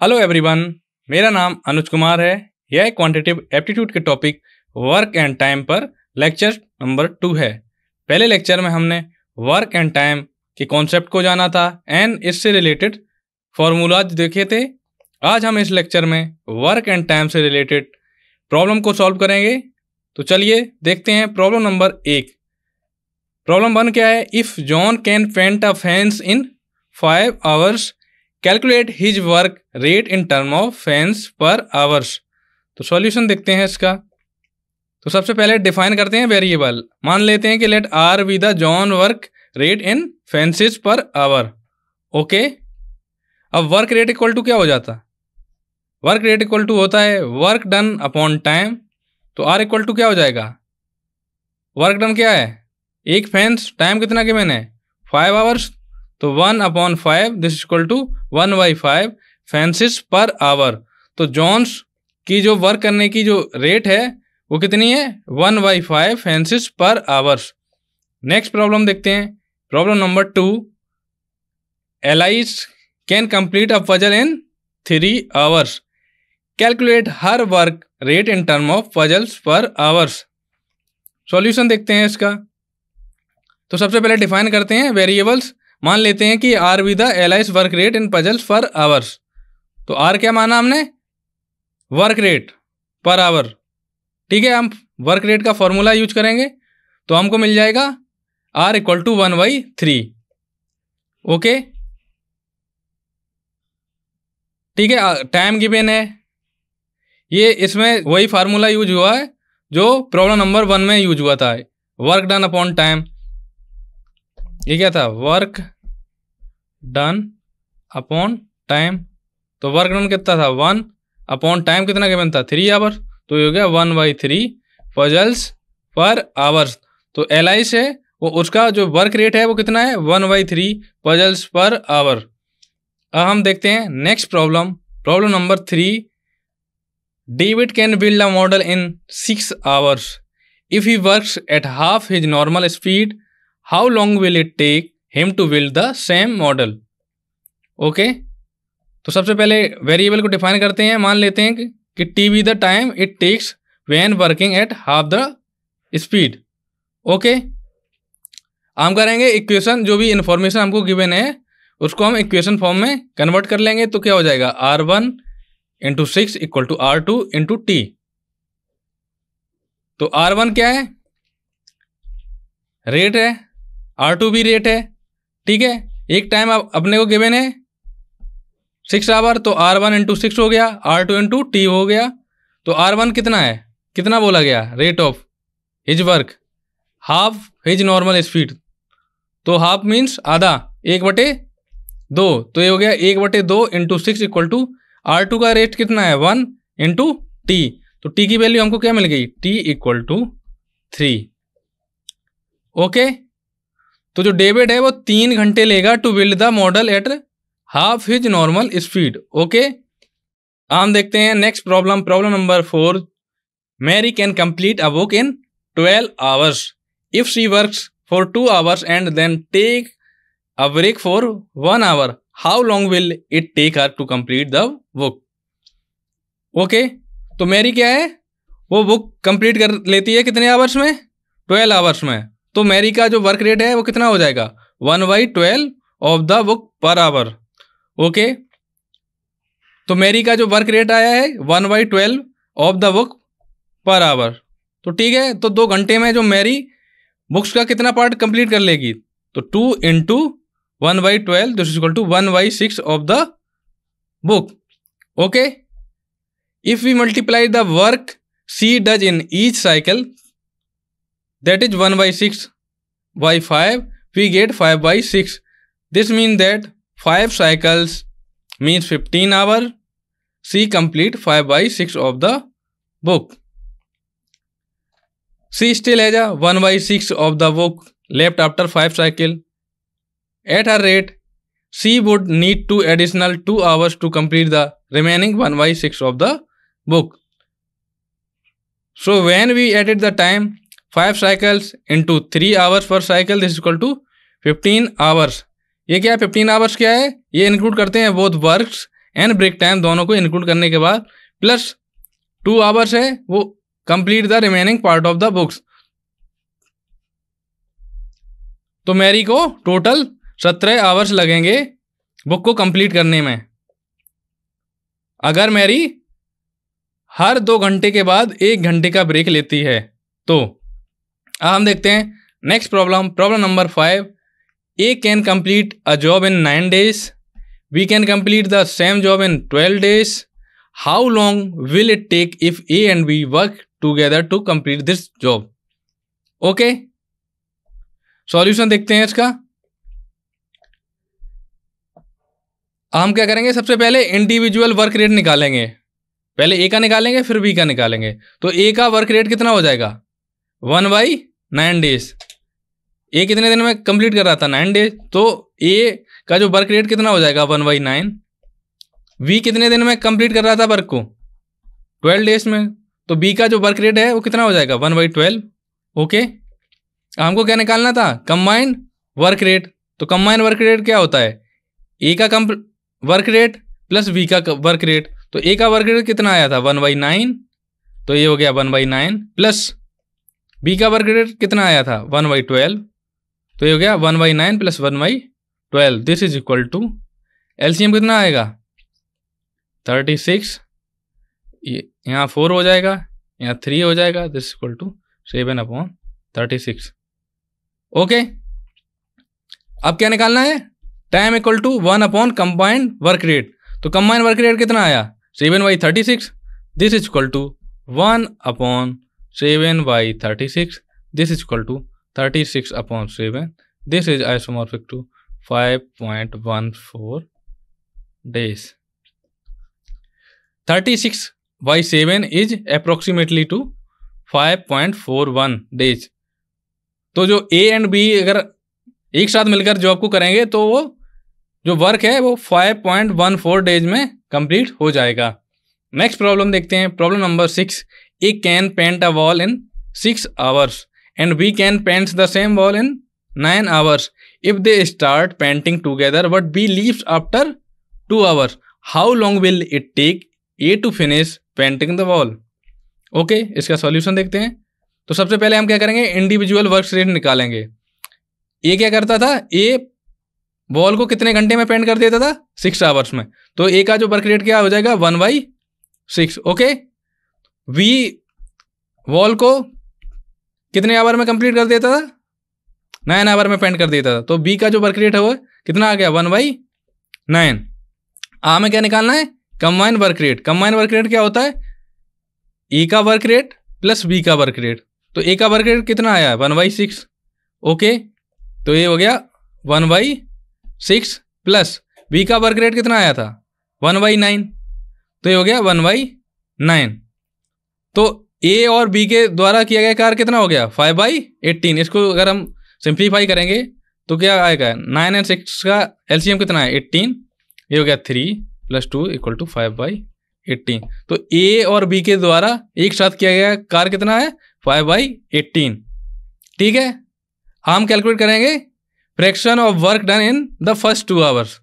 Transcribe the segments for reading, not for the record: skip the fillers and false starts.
Hello everyone, मेरा नाम अनुज कुमार है। यह क्वांटिटेटिव एप्टीट्यूड के टॉपिक वर्क एंड टाइम पर लेक्चर नंबर 2 है। पहले लेक्चर में हमने वर्क एंड टाइम के कॉन्सेप्ट को जाना था एंड इससे रिलेटेड फॉर्मूलाज देखे थे। आज हम इस लेक्चर में वर्क एंड टाइम से रिलेटेड प्रॉब्लम को सॉल्व करेंगे। तो चलिए देखते हैं प्रॉब्लम नंबर 1। प्रॉब्लम 1 क्या है? If John can paint a fence in 5 hours, calculate his work rate in term of fence per hours. तो सॉल्यूशन देखते हैं इसका। तो सबसे पहले डिफाइन करते हैं वेरिएबल। मान लेते हैं कि let R be the John work rate in fences per hour. Okay, अब वर्क रेट इक्वल टू क्या हो जाता? वर्क रेट इक्वल टू होता है वर्क डन अपॉन टाइम। तो आर इक्वल टू क्या हो जाएगा? वर्क डन क्या है? एक फेंस, टाइम कितना गिवन है? 5 आवर्स। तो 1/5 this equal to 1/5 fences per hour. तो जॉन्स की जो वर्क करने की जो रेट है वो कितनी है? 1/5 फेंसिस पर आवर्स। नेक्स्ट प्रॉब्लम देखते हैं। Problem number 2, alias can complete a puzzle in 3 hours, calculate her work rate in term of puzzles पर आवर्स। सॉल्यूशन देखते हैं इसका। तो सबसे पहले डिफाइन करते हैं वेरिएबल्स। मान लेते हैं कि are be the alias work rate in puzzles पर आवर्स। तो आर क्या माना हमने? Work rate per hour. ठीक है, हम वर्क रेट का फॉर्मूला यूज करेंगे तो हमको मिल जाएगा आर इक्वल टू 1/3। ओके, ठीक है। टाइम गिवन है, ये इसमें वही फार्मूला यूज हुआ है जो प्रॉब्लम नंबर 1 में यूज हुआ था, वर्क डन अपॉन टाइम। ये क्या था? Work done upon time. तो वर्क डन कितना था? 1 अपॉन टाइम कितना गिवन था? 3 आवर्स। तो ये हो गया 1/3 पजल्स पर आवर्स। तो एलाइस है वो, उसका जो वर्क रेट है वो कितना है? 1/3 पजल्स पर आवर। अब हम देखते हैं next problem. Problem number 3, David can build a model in 6 hours. If he works at half his normal speed, how long will it take him to build the same model? Okay, तो सबसे पहले variable को define करते हैं। मान लेते हैं कि T be the time it takes when working at half the speed. Okay, हम करेंगे इक्वेशन, जो भी इंफॉर्मेशन हमको गिवन है उसको हम इक्वेशन फॉर्म में कन्वर्ट कर लेंगे। तो क्या हो जाएगा? R1 × 6 = R2 × T। तो R1 क्या है? रेट है, R2 भी रेट है। ठीक है, एक टाइम अपने को गिवन है 6 आवर, तो R1 × 6 हो गया, R2 × T हो गया। तो R1 कितना है? कितना बोला गया? Rate of his work, half his normal speed. तो हाफ मीन्स आधा, 1/2। तो ये हो गया 1/2 × 6 = R2 का रेट कितना है? 1 × T। तो T की वैल्यू हमको क्या मिल गई? T = 3। ओके, तो जो डेविड है वो 3 घंटे लेगा to build the model at half his normal speed. Okay, हम देखते हैं next problem. Problem number 4, Mary can complete a book in 12 hours if she works for 2 hours and then take a break for 1 hour, how long will it take her to complete the book? Okay, तो Mary क्या है? वो book complete कर लेती है कितने hours में? 12 hours में। तो मैरी का जो वर्क रेट है वो कितना हो जाएगा? 1/12 ऑफ द बुक पर आवर। ओके, तो मैरी का जो वर्क रेट आया है 1/12 ऑफ द बुक पर आवर। तो ठीक है, तो 2 घंटे में जो मैरी बुक्स का कितना पार्ट कंप्लीट कर लेगी? तो 2 × 1/12 this equal to 1/6 of the book. Okay, if we multiply the work she does in each cycle, that is 1/6/5, we get 5/6. This means that 5 cycles means 15 hours. She complete 5/6 of the book. She still has a 1/6 of the book left after 5 cycle. At her rate, she would need 2 additional 2 hours to complete the remaining 1/6 of the book. So when we added the time 5 cycles into 3 hours per cycle, this is equal to 15 hours. ये क्या है? 15 hours क्या है? ये include करते हैं both works and break time दोनों को इंक्लूड करने के बाद प्लस 2 आवर्स है वो complete the remaining part of the books. तो मैरी को टोटल 17 आवर्स लगेंगे बुक को कंप्लीट करने में। अगर मैरी हर 2 घंटे के बाद 1 घंटे का ब्रेक लेती है तो हम देखते हैं next problem. Problem number 5, A can complete a job in 9 days, we can complete the same job in 12 days, how long will it take if A and B work together to complete this job. Okay, solution देखते हैं इसका। हम क्या करेंगे, सबसे पहले individual work rate निकालेंगे। पहले ए का निकालेंगे फिर बी का निकालेंगे। तो ए का वर्क रेट कितना हो जाएगा 1/9 days। ए कितने दिन में कंप्लीट कर रहा था 9 days, तो ए का जो वर्क रेट कितना हो जाएगा 1/9। बी कितने दिन में कंप्लीट कर रहा था वर्क को 12 days में, तो बी का जो वर्क रेट है वो कितना हो जाएगा 1/12। ओके, हमको क्या निकालना था कंबाइंड वर्क रेट। तो कंबाइंड वर्क रेट क्या होता है, ए का वर्क रेट प्लस बी का वर्क रेट। तो ए का वर्क रेट कितना आया था 1/9, तो ये हो गया 1/9 प्लस बी का वर्क रेट कितना आया था 1/12, तो ये हो गया 1/9 plus 1/12। This is equal to LCM कितना आएगा 36, यहाँ 4 हो जाएगा, यहाँ 3 हो जाएगा। This equal to 7/36। ओके, अब क्या निकालना है, time equal to 1 combined work rate. तो कंबाइंड वर्क रेट कितना आया 7/36। This is equal to 1/7/36। This is equal to 36/7। This is isomorphic to 5.14 days। 36/7 is approximately to 5.41 days। तो जो ए एंड बी अगर एक साथ मिलकर जॉब को करेंगे तो वो जो वर्क है वो 5.14 days में कंप्लीट हो जाएगा। नेक्स्ट प्रॉब्लम देखते हैं। Problem number 6, A can paint a wall in 6 hours and B can paint the same wall in 9 hours। If they start painting together but B leaves after 2 hours, how long will it take A to finish painting the wall. Okay, इसका solution देखते हैं। तो सबसे पहले हम क्या करेंगे, individual work rate निकालेंगे। ए क्या करता था, ए वॉल को कितने घंटे में पेंट कर देता था 6 hours में। तो ए का जो वर्क रेट क्या हो जाएगा 1/6। ओके, बी वॉल को कितने आवर में कंप्लीट कर देता था 9 hour में पेंट कर देता था। तो बी का जो वर्क रेट है वो कितना आ गया 1/9। हमें क्या निकालना है combined work rate. Combined work rate क्या होता है, ए का वर्क रेट प्लस बी का वर्क रेट। तो ए का वर्क रेट कितना आया 1/6। ओके, तो ये हो गया 1/6 प्लस बी का वर्क रेट कितना आया था 1/9, तो ये हो गया 1/9। तो ए और बी के द्वारा किया गया कार्य कितना हो गया 5/18। इसको अगर हम सिंप्लीफाई करेंगे तो क्या आएगा 9 और 6 का एलसीएम कितना है 18। ये हो गया 3 + 2 = 5/18। तो ए और बी के द्वारा एक साथ किया गया कार्य कितना है 5/18। ठीक है, हम कैलकुलेट करेंगे fraction of work done in the first 2 hours।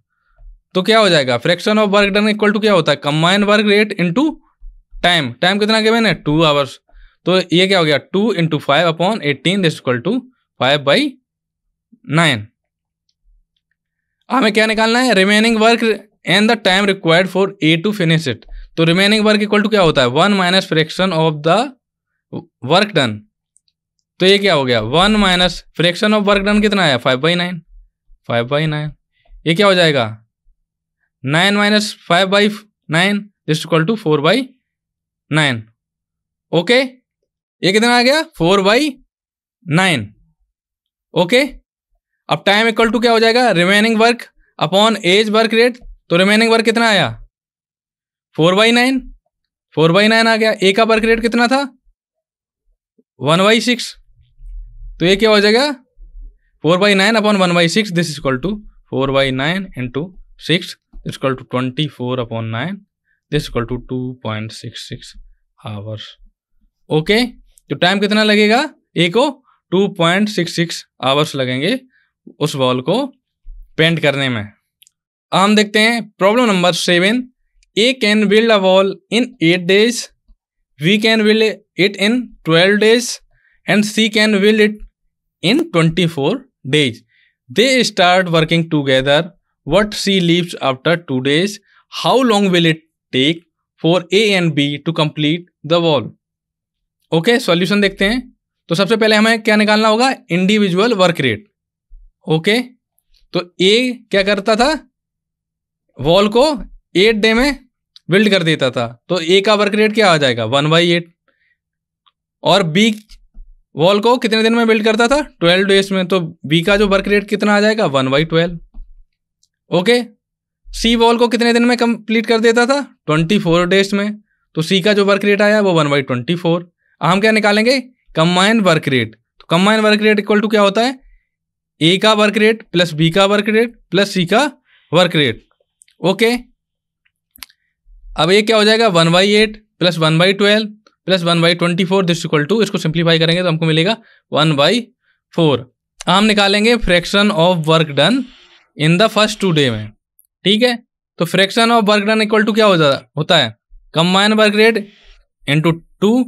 तो क्या हो जाएगा fraction of work done equal to क्या होता है combined work rate into time. Time कितना गिवन है 2 hours। तो ये क्या हो गया 2 × 5/18 दिस इक्वल टू 5/9। हमें क्या निकालना है remaining work and the time required for A to finish it. तो रिमेनिंग वर्क इक्वल टू क्या होता है 1 minus fraction of the work done. तो ये क्या हो गया 1 minus fraction of work done कितना आया 5/9। ये क्या हो जाएगा 9 minus 5/9 this equal to 4/9। Okay, ये कितना आ गया 4/9। ओके, अब टाइम इक्वल टू क्या हो जाएगा remaining work upon A's work rate. तो रिमेनिंग वर्क कितना आया 4/9 आ गया। ए का वर्क रेट कितना था 1/6। तो ये क्या हो जाएगा 4/9 upon 1/6 this equal to 4/9 × 6 this equal to 24/9 this equal to 2.66 hours। Okay, तो टाइम कितना लगेगा ए को 2.66 hours लगेंगे उस वॉल को पेंट करने में। हम देखते हैं problem number 7, A can build a wall in 8 days, B can build it in 12 days, and C can build it in 24 days. They start working together. What C leaves after 2 days? How long will it take for A and B to complete the wall? Okay, solution देखते हैं. तो सबसे पहले हमें क्या निकालना होगा? Individual work rate. Okay, तो ए क्या करता था? वॉल को 8 डे में बिल्ड कर देता था, तो ए का वर्क रेट क्या आ जाएगा? 1/8. और बी वॉल को कितने दिन में बिल्ड करता था? 12 डेज में, तो बी का जो वर्क रेट कितना आ जाएगा? 1/12. ओके, सी वॉल को कितने दिन में कंप्लीट कर देता था? 24 डेज में, तो सी का जो वर्क रेट आया वो 1/24. हम क्या निकालेंगे? Combined work rate. तो combined work rate equal to क्या होता है? ए का वर्क रेट प्लस बी का वर्क रेट प्लस सी का वर्क रेट. ओके, अब ये क्या हो जाएगा? 1/8 plus 1/12 plus 1/24 this equal to, इसको सिंप्लीफाई करेंगे तो हमको मिलेगा 1/4. हम निकालेंगे fraction of work done in the first 2 day में. ठीक है, तो fraction of work done equal to क्या होता है? Combined work rate into 2.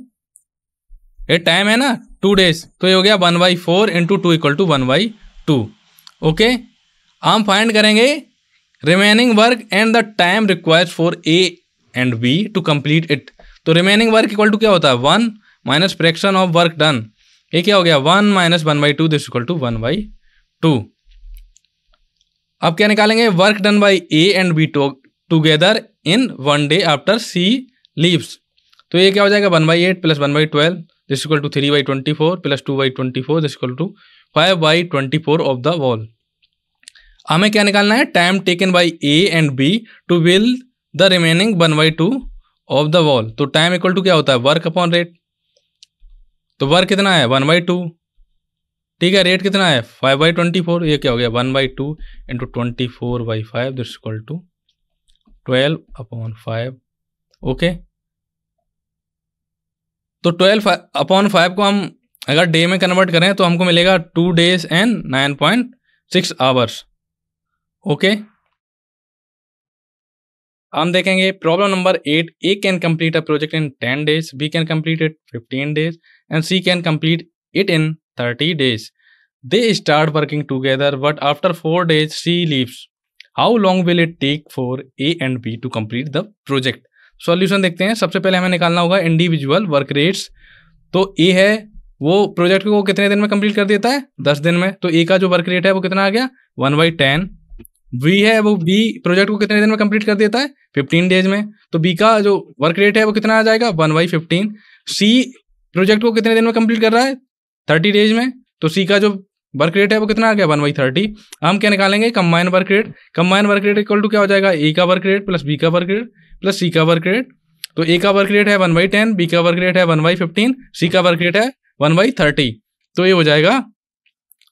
ये टाइम है ना 2 डेज, तो ये हो गया 1/4 इंटू 2 इक्वल टू 1/2. ओके, हम फाइंड करेंगे remaining work and the time required for A and B to complete it. तो रिमेनिंग वर्क इक्वल टू क्या होता है? 1 minus fraction of work done. ये क्या हो गया? 1 माइनस 1/2 दिस इक्वल टू 1/2. अब क्या निकालेंगे? Work done by A and B together in 1 day after C leaves. तो ये क्या हो जाएगा? 1/8 plus 1/12 this equal to 3/24 plus 2/24 this equal to 5/24 of the wall. हमें क्या निकालना है? Time taken by A and B to build the remaining 1/2 of the wall. तो टाइम इक्वल टू क्या होता है? Work upon rate. तो वर्क कितना है? 1/2. ठीक है, रेट कितना है? 5/24. ये क्या हो गया? 1/2 into 24/5 this equal to 12/5. Okay, तो 12/5 को हम अगर डे में कन्वर्ट करें तो हमको मिलेगा 2 days and 9.6 hours. ओके, हम देखेंगे problem number 8. A can complete a project in 10 days, B can complete it 15 days and C can complete it in 30 days. They start working together but after 4 days C leaves. How long will it take for A and B to complete the project? Solution देखते हैं. सबसे पहले हमें निकालना होगा individual work rates. तो ए है वो प्रोजेक्ट को कितने दिन में कंप्लीट कर देता है? 10 दिन में. तो ए का जो वर्क रेट है वो कितना आ गया? 1/10. बी है वो बी प्रोजेक्ट को कितने दिन में कंप्लीट कर देता है? 15 डेज में. तो बी का जो वर्क रेट है वो कितना आ जाएगा? 1/15. सी प्रोजेक्ट को कितने दिन में कंप्लीट कर रहा है? 30 डेज में. तो सी का जो वर्क रेट है वो कितना आ गया? 1/30. हम क्या निकालेंगे? Combine work rate. Combine work rate equal to क्या हो जाएगा? ए का वर्क रेट प्लस बी का वर्क रेट प्लस सी का वर्क रेट. तो ए का वर्क रेट है 1/10, बी का वर्क रेट है 1/15, सी का वर्क रेट है 1/30. तो ये हो जाएगा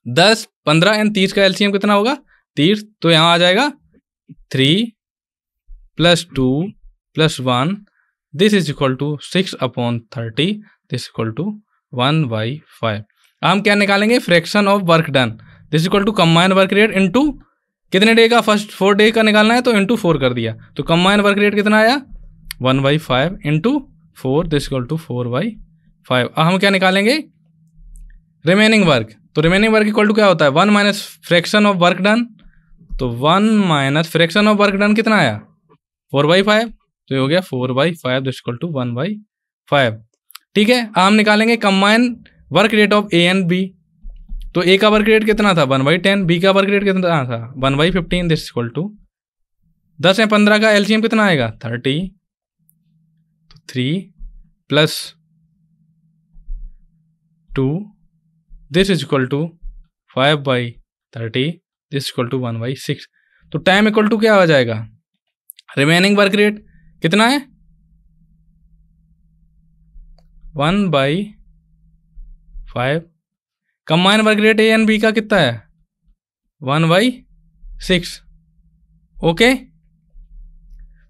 10, 15 एंड 30 का एलसीएम कितना होगा? 30. तो यहाँ आ जाएगा 3 + 2 + 1 this is equal to 6/30 this equal to 1/5. हम क्या निकालेंगे? Fraction of work done this equal to combined work rate into कितने डे का? फर्स्ट 4 डे का निकालना है तो इंटू 4 कर दिया. तो कंबाइंड वर्क रेट कितना आया? 1/5 इंटू 4 दिस इक्वल टू 4/5. अब हम क्या निकालेंगे? Remaining work. तो रिमेनिंग वर्क इक्वल टू क्या होता है? 1 minus fraction of work done. तो 1 minus fraction of work done कितना आया? 4/5. तो ये हो गया 4/5 दिस इक्वल टू 1/5. ठीक है, हम निकालेंगे combine work rate of A and B. तो ए का वर्क रेट कितना था? 1/10. बी का वर्क रेट कितना था? 1/15 दिस इक्वल टू 10 या 15 का एलसीएम कितना आएगा? 30. तो 3 + 2 this is equal to 5/30 this equal to 1/6. तो टाइम इक्वल टू क्या आ जाएगा? रिमेनिंग वर्क रेट कितना है? 1/5. Combine work rate A and B का कितना है? 1/6. ओके,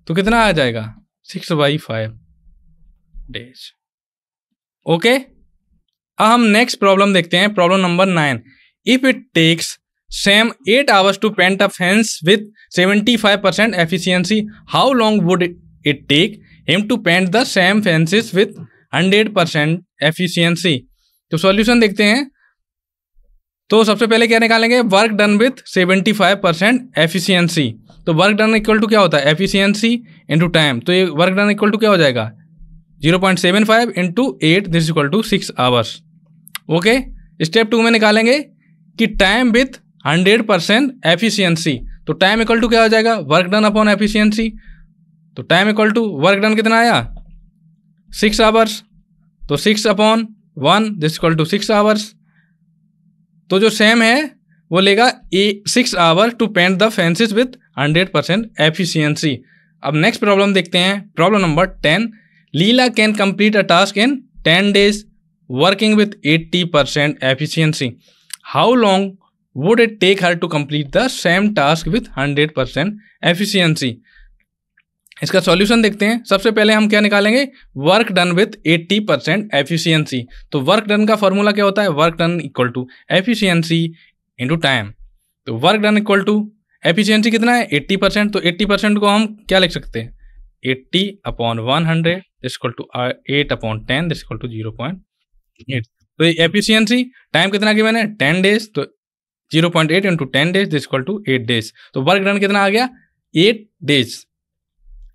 तो कितना आ जाएगा? 6/5 डेज. ओके, अब हम नेक्स्ट प्रॉब्लम देखते हैं. Problem number 9. If it takes same 8 hours to paint a fence with 75% efficiency, how long would it take him to paint the same fences with 100% efficiency? तो solution देखते हैं। तो सबसे पहले क्या निकालेंगे, वर्क डन विथ 75% एफिशिएंसी। तो work done equal to क्या होता है, एफिशिएंसी इंटू टाइम। तो ये वर्क डन इक्वल टू क्या हो जाएगा, 0.75 into 8, this equal to 6 hours. Okay, step 2 में निकालेंगे कि टाइम विथ 100% एफिशिएंसी। तो टाइम इक्वल टू क्या हो जाएगा, वर्क डन अपॉन एफिशिएंसी। तो time equal to work done कितना आया, 6 आवर्स। तो 6 upon 1 this equal to 6 hours. तो जो सेम है वो लेगा 6 hour to paint the fences with 100% efficiency. अब नेक्स्ट प्रॉब्लम देखते हैं, problem number 10। Leela can complete a task in 10 days working with 80% efficiency. How long would it take her to complete the same task with 100% efficiency. इसका solution देखते हैं। सबसे पहले हम क्या निकालेंगे, वर्क डन विथ 80% एफिशिएंसी। तो वर्क डन का फॉर्मूला क्या होता है, work done equal to efficiency into time. तो work done equal to efficiency कितना है, 80%। तो 80% को हम क्या लिख सकते हैं, 80 upon 100 equal to 8 upon 10 this equal to 0.8। तो एफिशिएंसी टाइम कितना गिवन है, 10 days। तो 0.8 into 10 days this equal to 8 days। तो वर्क डन कितना आ गया, 8 days।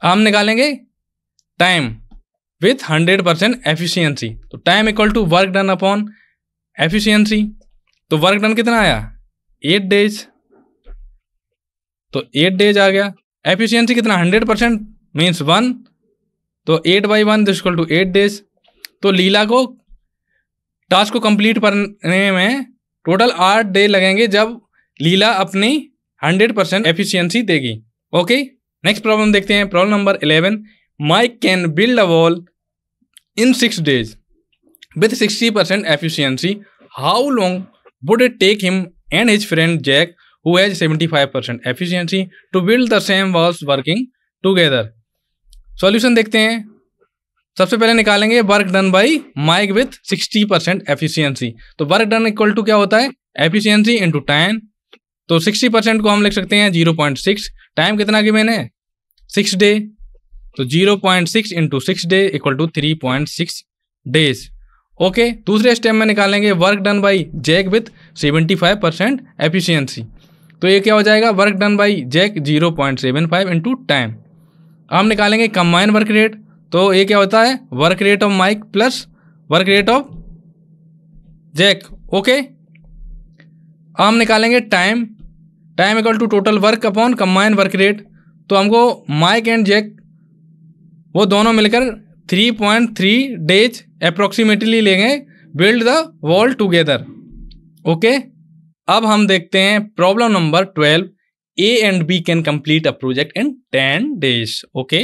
हम निकालेंगे टाइम विथ 100% एफिशिएंसी। तो time equal to work done upon efficiency. तो वर्क डन कितना आया, 8 days। तो 8 days आ गया। एफिशिएंसी कितना, 100% मीन्स 1। तो 8/1 दिस इक्वल टू 8 days। तो लीला को टास्क को कंप्लीट करने में टोटल 8 day लगेंगे जब लीला अपनी 100% एफिशिएंसी देगी। ओके, नेक्स्ट प्रॉब्लम देखते हैं, problem number 11। Mike can build a wall in 6 days with 60% efficiency. How long would it take him and his friend Jack who has 75% efficiency to build the same walls working together. Solution देखते हैं। सबसे पहले निकालेंगे work done by Mike with 60% efficiency. तो work done equal to क्या होता है, efficiency into time. तो 60% को हम लिख सकते हैं 0.6। टाइम कितना गिवन है, 6 day। तो 0.6 इंटू 6 day इक्वल टू 3.6 days। ओके, दूसरे स्टेप में निकालेंगे work done by Jack with 75% efficiency. तो ये क्या हो जाएगा, work done by Jack 0.75 into time. हम निकालेंगे कंबाइन वर्क रेट। तो ये क्या होता है, work rate of Mike plus work rate of Jack. Okay, हम निकालेंगे time. Time equal to total work upon combine work rate. तो हमको माइक एंड जैक वो दोनों मिलकर 3.3 days अप्रोक्सीमेटली लेंगे build the wall together. Okay, अब हम देखते हैं problem number 12। A and B can complete a project in 10 days। Okay,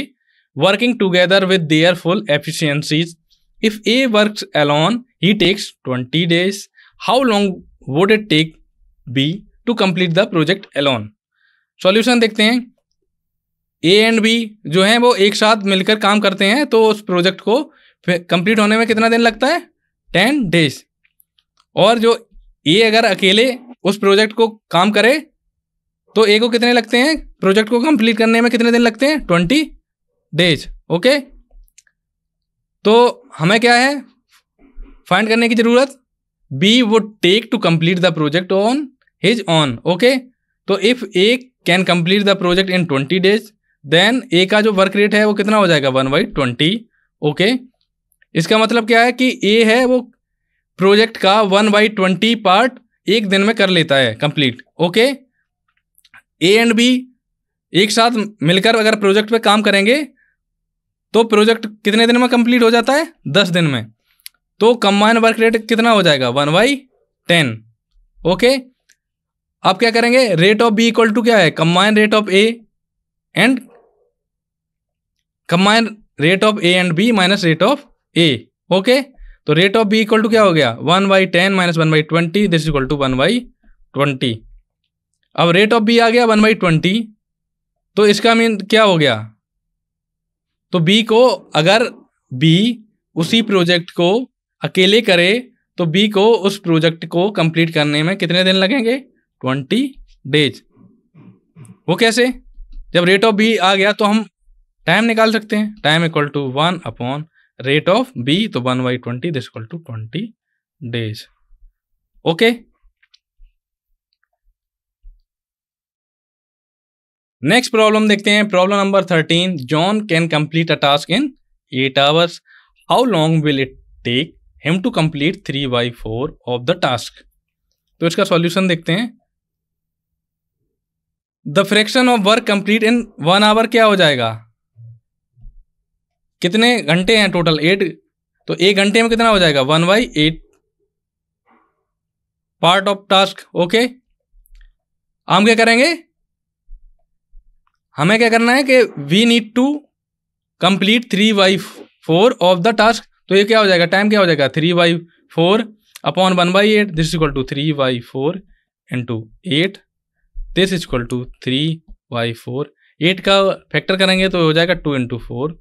working together with their full efficiencies. If A works alone he takes 20 days। How long would it take B to complete the project alone. Solution देखते हैं। ए and B जो हैं वो एक साथ मिलकर काम करते हैं, तो उस प्रोजेक्ट को कंप्लीट होने में कितना दिन लगता है, 10 days। और जो ए अगर अकेले उस प्रोजेक्ट को काम करे तो ए को कितने लगते हैं, प्रोजेक्ट को कंप्लीट करने में कितने दिन लगते हैं, 20 days। ओके, तो हमें क्या है फाइंड करने की जरूरत, B would take to complete the project on his own. Okay, तो if A can complete the project in 20 days then A का जो वर्क रेट है वो कितना हो जाएगा, 1/20। ओके, इसका मतलब क्या है कि ए है वो प्रोजेक्ट का 1/20 पार्ट एक दिन में कर लेता है complete. Okay, A and B एक साथ मिलकर अगर प्रोजेक्ट पे काम करेंगे तो प्रोजेक्ट कितने दिन में कंप्लीट हो जाता है, 10 दिन में। तो कंबाइन वर्क रेट कितना हो जाएगा, 1/10। ओके, अब क्या करेंगे, rate of B equal to क्या है, combine rate of A and combine rate of A and B minus rate of A. Okay, तो rate of B equal to क्या हो गया, 1/10 माइनस 1/20 दिस इक्वल टू 1/20। अब रेट ऑफ बी आ गया 1/20, तो इसका मीन क्या हो गया, तो बी को अगर बी उसी प्रोजेक्ट को अकेले करे तो बी को उस प्रोजेक्ट को कंप्लीट करने में कितने दिन लगेंगे, 20 days। वो कैसे, जब रेट ऑफ बी आ गया तो हम टाइम निकाल सकते हैं, time equal to 1 upon rate of B, तो 1/20 this equal to 20 days. Okay, next problem देखते हैं, problem number 13। John can complete a task in 8 hours, how long will it take him to complete 3/4 of the task. तो इसका solution देखते हैं। The fraction of work complete in 1 hour क्या हो जाएगा, कितने घंटे हैं टोटल 8, तो 1 घंटे में कितना हो जाएगा 1/8 पार्ट ऑफ टास्क। ओके, हम क्या करेंगे, हमें क्या करना है कि we need to complete 3/4 of the task. तो ये क्या हो जाएगा, टाइम क्या हो जाएगा 3/4 upon 1/8 this equal to 3/4 into 8 this equal to 3/4। 8 का फैक्टर करेंगे तो हो जाएगा 2 इंटू 4,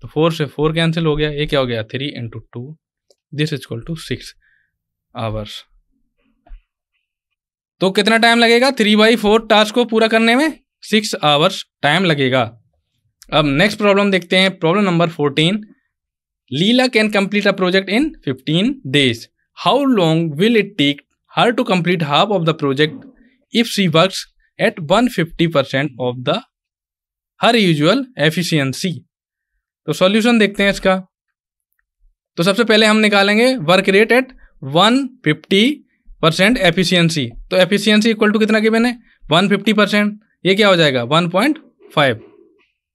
तो 4 से 4 कैंसिल हो गया, ये क्या हो गया 3 into 2 this equal to 6 hours. तो कितना टाइम लगेगा 3/4 टास्क को पूरा करने में, 6 आवर्स टाइम लगेगा। अब नेक्स्ट प्रॉब्लम देखते हैं, problem number 14। Leela can complete a project in 15 days, how long will it take her to complete half of the project if she works at 150% of the her usual efficiency. तो solution देखते हैं इसका। तो सबसे पहले हम निकालेंगे वर्क रेट एट 150% एफिशिएंसी। तो एफिशिएंसी इक्वल टू कितना गिवन है 150%, ये क्या हो जाएगा 1.5।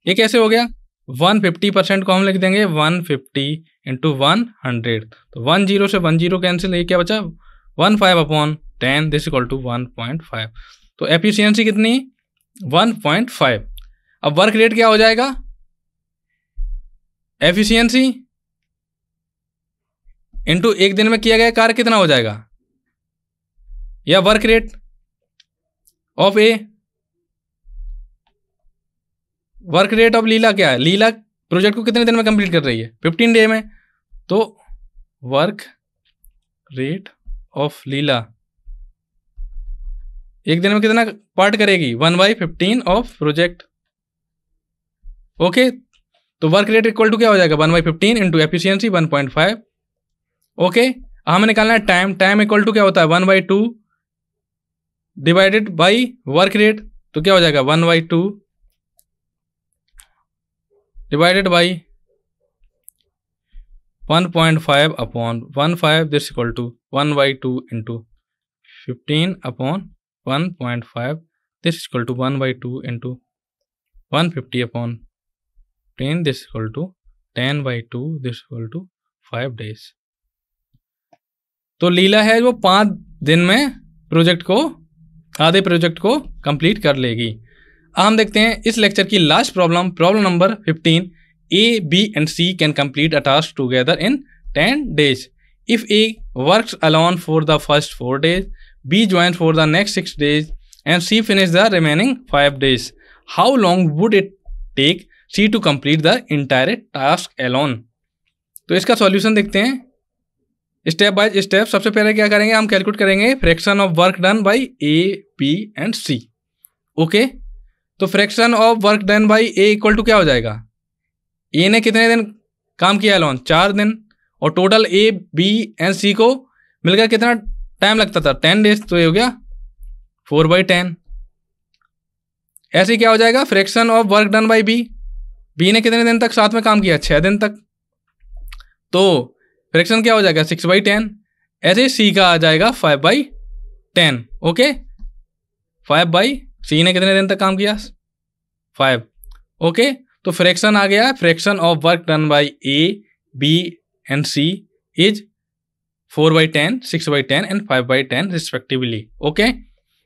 ये कैसे हो गया, 150% को हम लिख देंगे 150 इंटू 100, तो 10 से 10 कैंसिल, ये क्या बचा 15 अपॉन 10 दिस इक्वल टू 1.5। तो एफिशिएंसी कितनी 1.5। अब वर्क रेट क्या हो जाएगा, एफिशिएंसी इंटू एक दिन में किया गया कार्य कितना हो जाएगा, या work rate of A, work rate of Leela क्या है, लीला प्रोजेक्ट को कितने दिन में कंप्लीट कर रही है 15 डे में, तो वर्क रेट ऑफ लीला एक दिन में कितना पार्ट करेगी 1/15 ऑफ प्रोजेक्ट। ओके, तो वर्क रेट इक्वल टू क्या हो जाएगा 1/15 इंटू एफिशिएंसी 1.5। ओके, हमें निकालना है टाइम, टाइम इक्वल टू क्या होता है 1/2 डिवाइडेड बाई वर्क रेट, तो क्या हो जाएगा 1/2 divided by 1.5 upon 15 this equal to 1/2 into 15 upon 1.5 this equal to 1/2 into 150 upon 10 this equal to 10/2 this equal to 5 days. तो लीला है वो 5 दिन में प्रोजेक्ट को, आधे प्रोजेक्ट को कंप्लीट कर लेगी। हम देखते हैं इस लेक्चर की last problem, problem number 15। A, B and C can complete a task together in 10 days if A works alone for the first 4 days, B join for the next 6 days and C finish the remaining 5 days। How long would it take C to complete the entire task alone. तो इसका solution देखते हैं step by step. सबसे पहले क्या करेंगे, हम calculate करेंगे fraction of work done by A, B and C. Okay, तो fraction of work done by A equal to क्या हो जाएगा, ए ने कितने दिन काम किया अलोन 4 दिन, और टोटल ए, बी एंड सी को मिलकर कितना टाइम लगता था 10 days, तो ये हो गया 4/10। ऐसे क्या हो जाएगा fraction of work done by B, B ने कितने दिन तक साथ में काम किया 6 दिन तक, तो फ्रैक्शन क्या हो जाएगा 6/10। ऐसे सी का आ जाएगा 5/10। ओके, 5 सी ने कितने दिन तक काम किया 5। ओके, तो फ्रैक्शन आ गया, fraction of work done by A, B and C is 4/10, 6/10 and 5/10 respectively. Okay,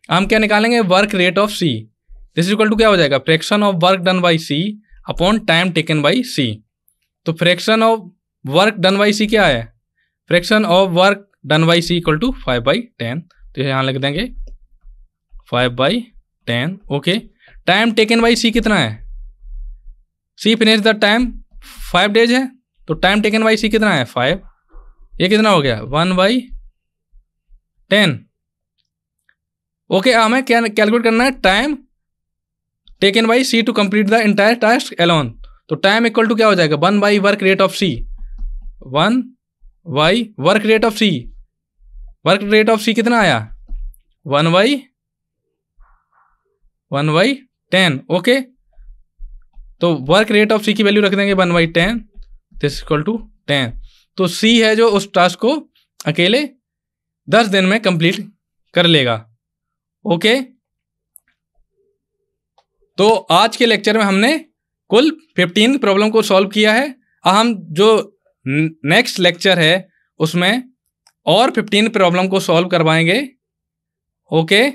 हम क्या निकालेंगे work rate of C, this equal to क्या हो जाएगा fraction of work done by C upon time taken by C. तो fraction of work done by C क्या है, fraction of work done by C equal to 5/10, तो यहाँ लिख देंगे 5/10। ओके, टाइम टेकन बाय सी कितना है, सी फिनिश द टाइम 5 days है, तो टाइम टेकन बाय सी कितना है 5, ये कितना हो गया 1/10। ओके, हमें क्या कैलकुलेट करना है time taken by C to complete the entire task alone. तो टाइम इक्वल टू क्या हो जाएगा, 1 by work rate of C, 1 by work rate of C. Work rate of C कितना आया, 1 बाई 10। ओके, तो वर्क रेट ऑफ सी की value रख देंगे 1 बाई 10, दिस इक्वल टू 10। तो सी है जो उस टास्क को अकेले 10 दिन में कंप्लीट कर लेगा। ओके, तो आज के लेक्चर में हमने कुल 15 प्रॉब्लम को सॉल्व किया है। हम जो नेक्स्ट लेक्चर है उसमें और 15 प्रॉब्लम को सॉल्व करवाएंगे। Okay,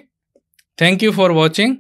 thank you for watching.